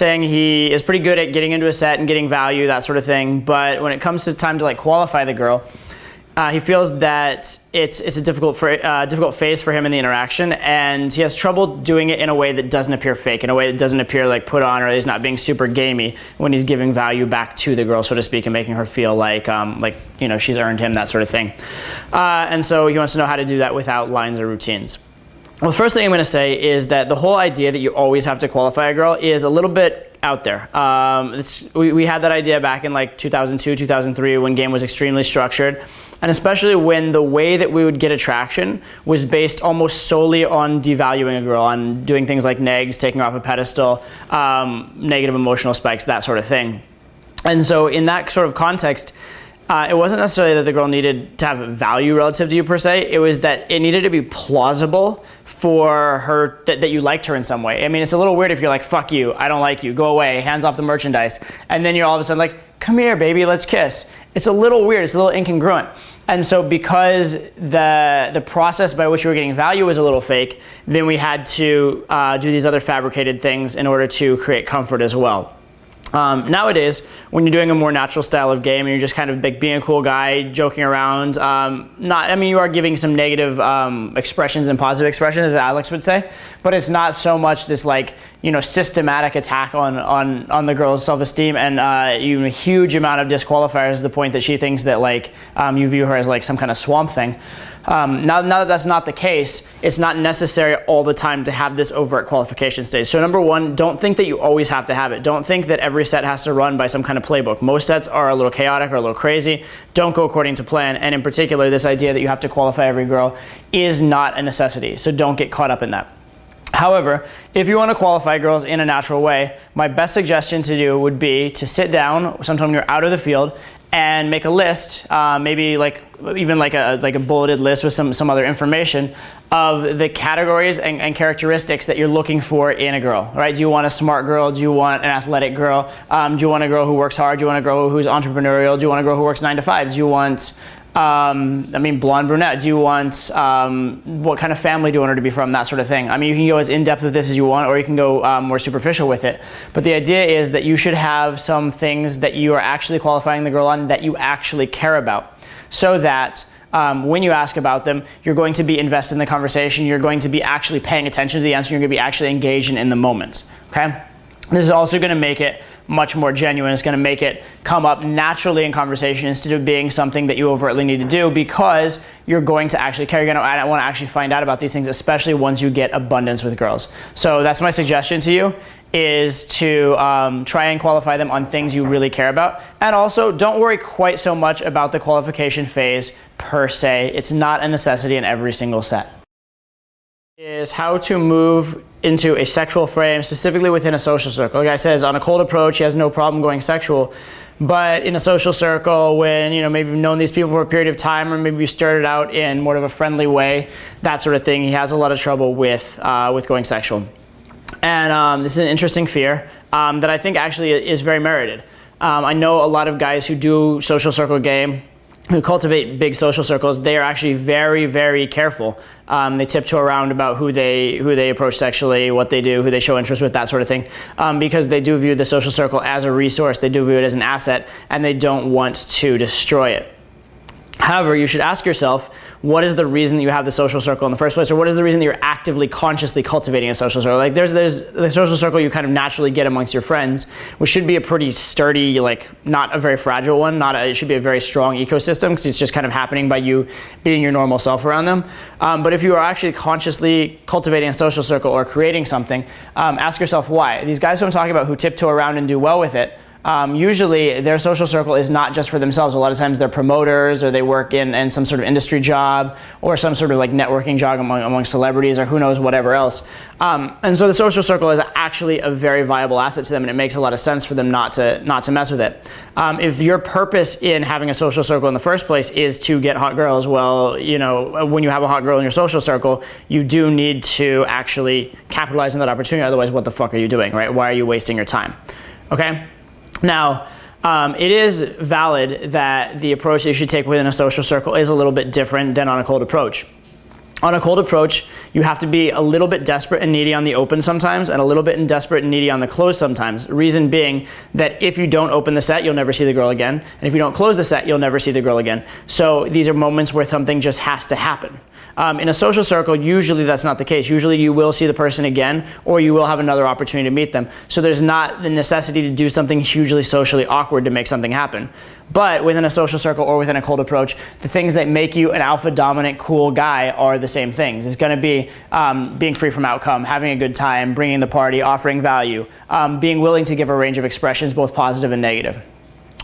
saying he is pretty good at getting into a set and getting value, that sort of thing. But when it comes to time to like qualify the girl, he feels that it's a difficult phase for him in the interaction, and he has trouble doing it in a way that doesn't appear fake, in a way that doesn't appear like put on, or he's not being super gamey when he's giving value back to the girl, so to speak, and making her feel like you know, she's earned him, that sort of thing. And so he wants to know how to do that without lines or routines. Well, the first thing I'm going to say is that the whole idea that you always have to qualify a girl is a little bit out there. We had that idea back in like 2002, 2003 when game was extremely structured, and especially when the way that we would get attraction was based almost solely on devaluing a girl, on doing things like negs, taking her off a pedestal, negative emotional spikes, that sort of thing. And so in that sort of context, it wasn't necessarily that the girl needed to have value relative to you per se, it was that it needed to be plausible for her that you liked her in some way. I mean, it's a little weird if you're like, fuck you, I don't like you, go away, hands off the merchandise, and then you're all of a sudden like, come here baby, let's kiss. It's a little weird, it's a little incongruent. And so because the process by which we were getting value was a little fake, then we had to do these other fabricated things in order to create comfort as well. Nowadays, when you're doing a more natural style of game and you're just kind of like being a cool guy, joking around, you are giving some negative expressions and positive expressions, as Alex would say, but it's not so much this like, you know, systematic attack on the girl's self-esteem and a huge amount of disqualifiers to the point that she thinks that like you view her as like some kind of swamp thing. Now that that's not the case, it's not necessary all the time to have this overt qualification stage. So number one, don't think that you always have to have it. Don't think that every set has to run by some kind of playbook. Most sets are a little chaotic or a little crazy, don't go according to plan, and in particular, this idea that you have to qualify every girl is not a necessity, so don't get caught up in that. However, if you want to qualify girls in a natural way, my best suggestion to do would be to sit down sometime when you're out of the field and make a list, maybe like even like a bulleted list with some other information of the categories and characteristics that you're looking for in a girl, right? Do you want a smart girl? Do you want an athletic girl? Do you want a girl who works hard? Do you want a girl who's entrepreneurial? Do you want a girl who works 9 to 5? Do you want blonde, brunette? Do you want, what kind of family do you want her to be from? That sort of thing. I mean, you can go as in-depth with this as you want, or you can go more superficial with it. But the idea is that you should have some things that you are actually qualifying the girl on that you actually care about, so that when you ask about them, you're going to be invested in the conversation, you're going to be actually paying attention to the answer, you're going to be actually engaged in the moment, okay? This is also going to make it much more genuine. It's going to make it come up naturally in conversation instead of being something that you overtly need to do, because you're going to actually care. You're going to want to actually find out about these things, especially once you get abundance with girls. So that's my suggestion to you, is to try and qualify them on things you really care about. And also, don't worry quite so much about the qualification phase per se. It's not a necessity in every single set. Is how to move into a sexual frame, specifically within a social circle. Like I says, on a cold approach, he has no problem going sexual, but in a social circle, when maybe you've known these people for a period of time, or maybe you started out in more of a friendly way, that sort of thing, he has a lot of trouble with going sexual. And this is an interesting fear that I think actually is very merited. I know a lot of guys who do social circle game, who cultivate big social circles, they are actually very, very careful. They tiptoe around about who they approach sexually, what they do, who they show interest with, that sort of thing, because they do view the social circle as a resource, they do view it as an asset, and they don't want to destroy it. However, you should ask yourself, what is the reason that you have the social circle in the first place, or what is the reason that you're actively, consciously cultivating a social circle? Like there's the social circle you kind of naturally get amongst your friends, which should be a pretty sturdy, like not a very fragile one, it should be a very strong ecosystem, because it's just kind of happening by you being your normal self around them. But if you are actually consciously cultivating a social circle or creating something, ask yourself why. These guys who I'm talking about who tiptoe around and do well with it, usually their social circle is not just for themselves. A lot of times they're promoters, or they work in some sort of industry job, or some sort of like networking job among celebrities, or who knows, whatever else. And so the social circle is actually a very viable asset to them, and it makes a lot of sense for them not to mess with it. If your purpose in having a social circle in the first place is to get hot girls, well, when you have a hot girl in your social circle, you do need to actually capitalize on that opportunity. Otherwise, what the fuck are you doing, right? Why are you wasting your time? Okay? Now, it is valid that the approach that you should take within a social circle is a little bit different than on a cold approach. On a cold approach, you have to be a little bit desperate and needy on the open sometimes, and a little bit desperate and needy on the close sometimes. Reason being that if you don't open the set, you'll never see the girl again. And if you don't close the set, you'll never see the girl again. So these are moments where something just has to happen. In a social circle, usually that's not the case. Usually you will see the person again, or you will have another opportunity to meet them. So there's not the necessity to do something hugely socially awkward to make something happen. But within a social circle or within a cold approach, the things that make you an alpha dominant cool guy are the same things. It's going to be being free from outcome, having a good time, bringing the party, offering value, being willing to give a range of expressions, both positive and negative.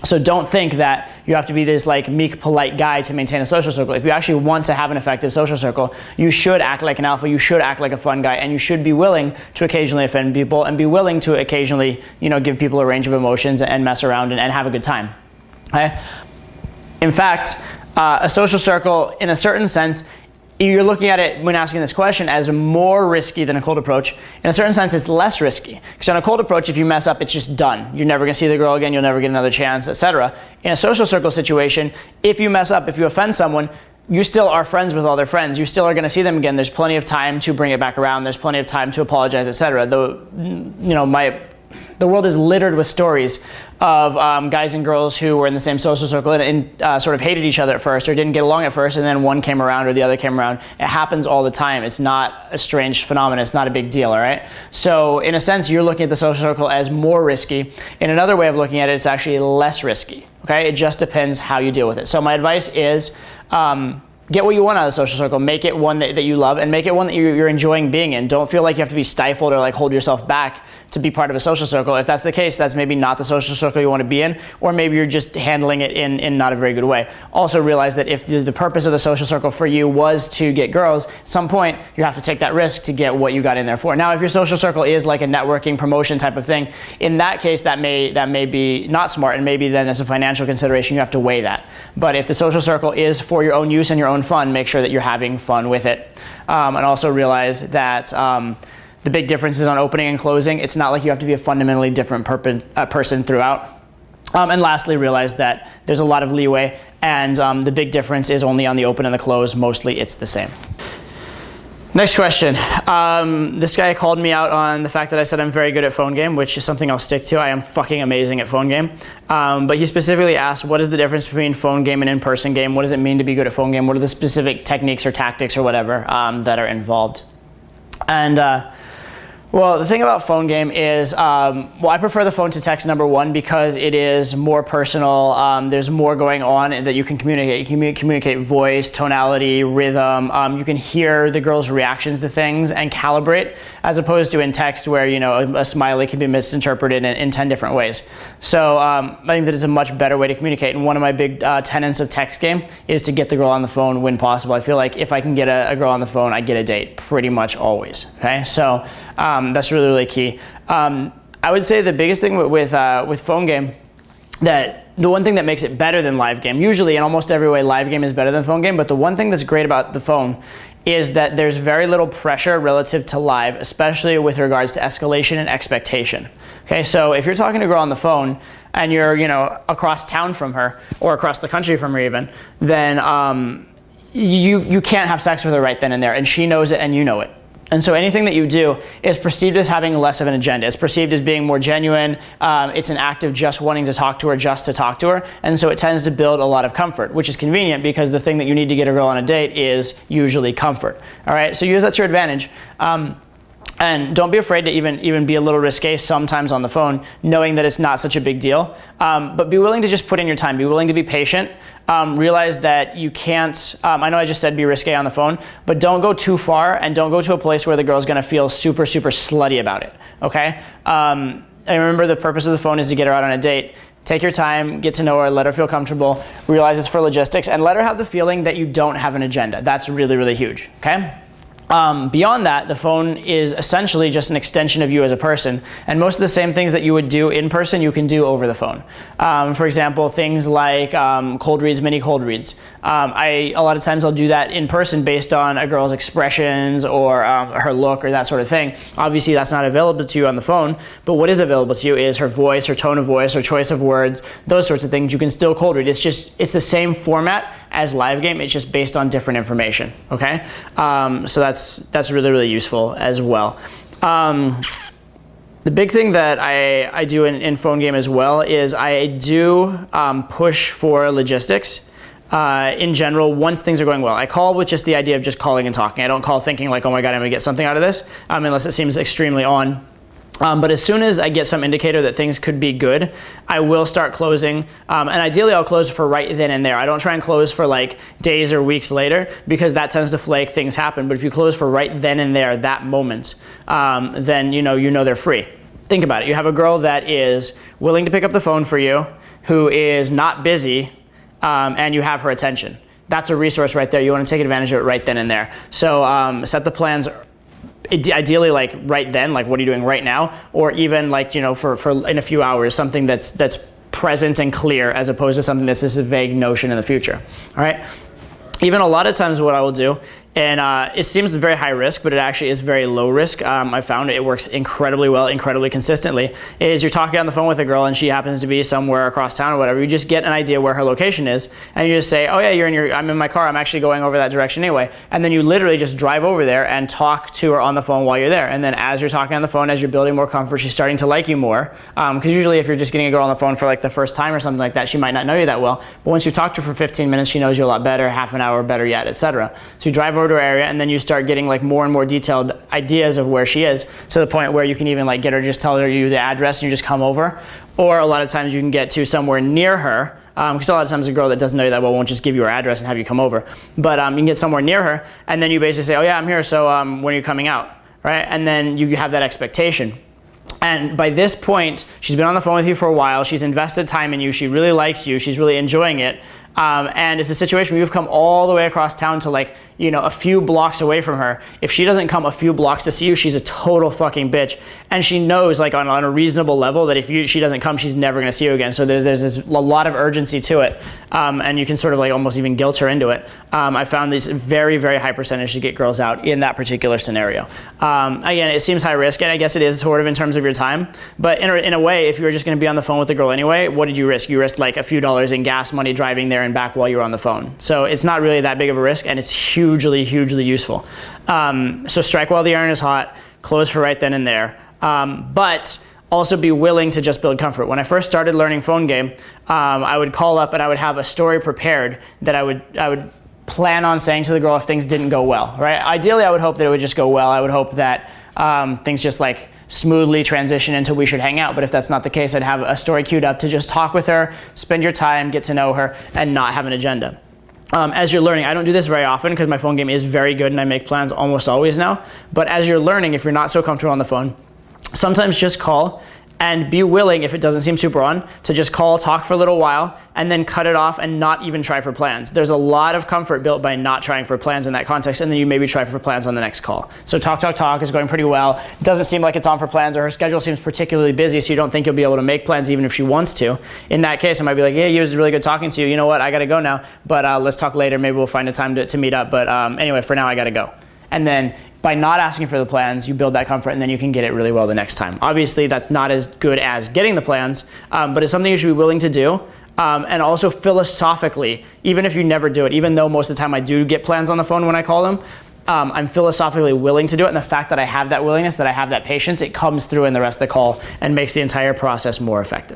So don't think that you have to be this like meek, polite guy to maintain a social circle. If you actually want to have an effective social circle, you should act like an alpha, you should act like a fun guy, and you should be willing to occasionally offend people and be willing to occasionally, give people a range of emotions and mess around and have a good time. Okay? In fact, a social circle, in a certain sense, you're looking at it when asking this question as more risky than a cold approach. In a certain sense, it's less risky. Because on a cold approach, if you mess up, it's just done. You're never going to see the girl again. You'll never get another chance, etc. In a social circle situation, if you mess up, if you offend someone, you still are friends with all their friends. You still are going to see them again. There's plenty of time to bring it back around. There's plenty of time to apologize, etc. Though, the world is littered with stories of guys and girls who were in the same social circle and sort of hated each other at first or didn't get along at first, and then one came around or the other came around. It happens all the time. It's not a strange phenomenon. It's not a big deal, all right? So in a sense, you're looking at the social circle as more risky. In another way of looking at it, it's actually less risky, okay? It just depends how you deal with it. So my advice is get what you want out of the social circle. Make it one that you love, and make it one that you're enjoying being in. Don't feel like you have to be stifled or like hold yourself back to be part of a social circle. If that's the case, that's maybe not the social circle you want to be in, or maybe you're just handling it in not a very good way. Also realize that if the purpose of the social circle for you was to get girls, at some point you have to take that risk to get what you got in there for. Now, if your social circle is like a networking promotion type of thing, in that case, that may be not smart, and maybe then as a financial consideration, you have to weigh that. But if the social circle is for your own use and your own fun, make sure that you're having fun with it. And also realize that the big difference is on opening and closing. It's not like you have to be a fundamentally different person throughout. And lastly, realize that there's a lot of leeway, and the big difference is only on the open and the close. Mostly it's the same. Next question. This guy called me out on the fact that I said I'm very good at phone game, which is something I'll stick to. I am fucking amazing at phone game. But he specifically asked, what is the difference between phone game and in-person game? What does it mean to be good at phone game? What are the specific techniques or tactics or whatever that are involved? And well, the thing about phone game is, I prefer the phone to text, number one, because it is more personal. There's more going on that you can communicate. You can communicate voice, tonality, rhythm. You can hear the girl's reactions to things and calibrate, as opposed to in text where, a smiley can be misinterpreted in 10 different ways. So I think that is a much better way to communicate. And one of my big tenets of text game is to get the girl on the phone when possible. I feel like if I can get a girl on the phone, I get a date pretty much always. Okay, so that's really, really key. I would say the biggest thing with phone game, that the one thing that makes it better than live game, usually in almost every way live game is better than phone game, but the one thing that's great about the phone is that there's very little pressure relative to live, especially with regards to escalation and expectation. Okay, so if you're talking to a girl on the phone and you're across town from her or across the country from her even, then you can't have sex with her right then and there, and she knows it and you know it. And so anything that you do is perceived as having less of an agenda. It's perceived as being more genuine. It's an act of just wanting to talk to her, just to talk to her. And so it tends to build a lot of comfort, which is convenient because the thing that you need to get a girl on a date is usually comfort. All right, so use that to your advantage. And don't be afraid to even be a little risque sometimes on the phone, knowing that it's not such a big deal. But be willing to just put in your time. Be willing to be patient. Realize that you can't, I know I just said be risque on the phone, but don't go too far and don't go to a place where the girl's gonna feel super, super slutty about it, okay? And remember, the purpose of the phone is to get her out on a date. Take your time, get to know her, let her feel comfortable, realize it's for logistics, and let her have the feeling that you don't have an agenda. That's really, really huge, okay? Beyond that, the phone is essentially just an extension of you as a person, and most of the same things that you would do in person, you can do over the phone. For example, things like cold reads, mini cold reads. A lot of times I'll do that in person based on a girl's expressions or her look or that sort of thing. Obviously, that's not available to you on the phone, but what is available to you is her voice, her tone of voice, her choice of words, those sorts of things. You can still cold read. It's the same format as live game. It's just based on different information, okay? So that's really, really useful as well. The big thing that I do in phone game as well is I do push for logistics. In general, once things are going well. I call with just the idea of just calling and talking. I don't call thinking like, oh my God, I'm gonna get something out of this, unless it seems extremely on. But as soon as I get some indicator that things could be good, I will start closing. And ideally, I'll close for right then and there. I don't try and close for like days or weeks later, because that tends to flake, things happen. But if you close for right then and there, that moment, then you know they're free. Think about it. You have a girl that is willing to pick up the phone for you, who is not busy, and you have her attention. That's a resource right there. You want to take advantage of it right then and there. So set the plans ideally like right then, like what are you doing right now, or even like for in a few hours, something that's present and clear, as opposed to something that's just a vague notion in the future. All right. Even a lot of times what I will do, and it seems very high risk, but it actually is very low risk. I found it works incredibly well, incredibly consistently, is you're talking on the phone with a girl and she happens to be somewhere across town or whatever. You just get an idea where her location is, and you just say, oh yeah, I'm in my car, I'm actually going over that direction anyway. And then you literally just drive over there and talk to her on the phone while you're there. And then as you're talking on the phone, as you're building more comfort, she's starting to like you more. Because usually if you're just getting a girl on the phone for like the first time or something like that, she might not know you that well. But once you've talked to her for 15 minutes, she knows you a lot better, half an hour, better yet, etc. So you drive over to her area, and then you start getting like more and more detailed ideas of where she is, to the point where you can even like get her, just tell her the address and you just come over. Or a lot of times you can get to somewhere near her, because a lot of times a girl that doesn't know you that well won't just give you her address and have you come over. But you can get somewhere near her, and then you basically say, oh yeah, I'm here, so when are you coming out, right? And then you have that expectation. And by this point, she's been on the phone with you for a while, she's invested time in you, she really likes you, she's really enjoying it. And it's a situation where you've come all the way across town to like, a few blocks away from her. If she doesn't come a few blocks to see you, she's a total fucking bitch. And she knows like on a reasonable level that if she doesn't come, she's never gonna see you again. So there's a lot of urgency to it. And you can sort of like almost even guilt her into it. I found these very, very high percentage to get girls out in that particular scenario. Again, it seems high risk, and I guess it is sort of in terms of your time. But in a way, if you were just gonna be on the phone with the girl anyway, what did you risk? You risked like a few dollars in gas money driving there and back while you were on the phone. So it's not really that big of a risk, and it's hugely, hugely useful. So strike while the iron is hot, close for right then and there. But also be willing to just build comfort. When I first started learning phone game, I would call up and I would have a story prepared that I would plan on saying to the girl if things didn't go well, right? Ideally, I would hope that it would just go well. I would hope that things just like smoothly transition until we should hang out. But if that's not the case, I'd have a story queued up to just talk with her, spend your time, get to know her, and not have an agenda. As you're learning, I don't do this very often because my phone game is very good and I make plans almost always now. But as you're learning, if you're not so comfortable on the phone, sometimes just call and be willing, if it doesn't seem super on, to just call, talk for a little while, and then cut it off and not even try for plans. There's a lot of comfort built by not trying for plans in that context, and then you maybe try for plans on the next call. So talk is going pretty well. It doesn't seem like it's on for plans, or her schedule seems particularly busy, so you don't think you'll be able to make plans even if she wants to. In that case, I might be like, yeah, it was really good talking to you. You know what, I gotta go now, but let's talk later. Maybe we'll find a time to meet up, but anyway, for now I gotta go. And then by not asking for the plans, you build that comfort, and then you can get it really well the next time. Obviously, that's not as good as getting the plans, but it's something you should be willing to do. And also philosophically, even if you never do it, even though most of the time I do get plans on the phone when I call them, I'm philosophically willing to do it. And the fact that I have that willingness, that I have that patience, it comes through in the rest of the call and makes the entire process more effective.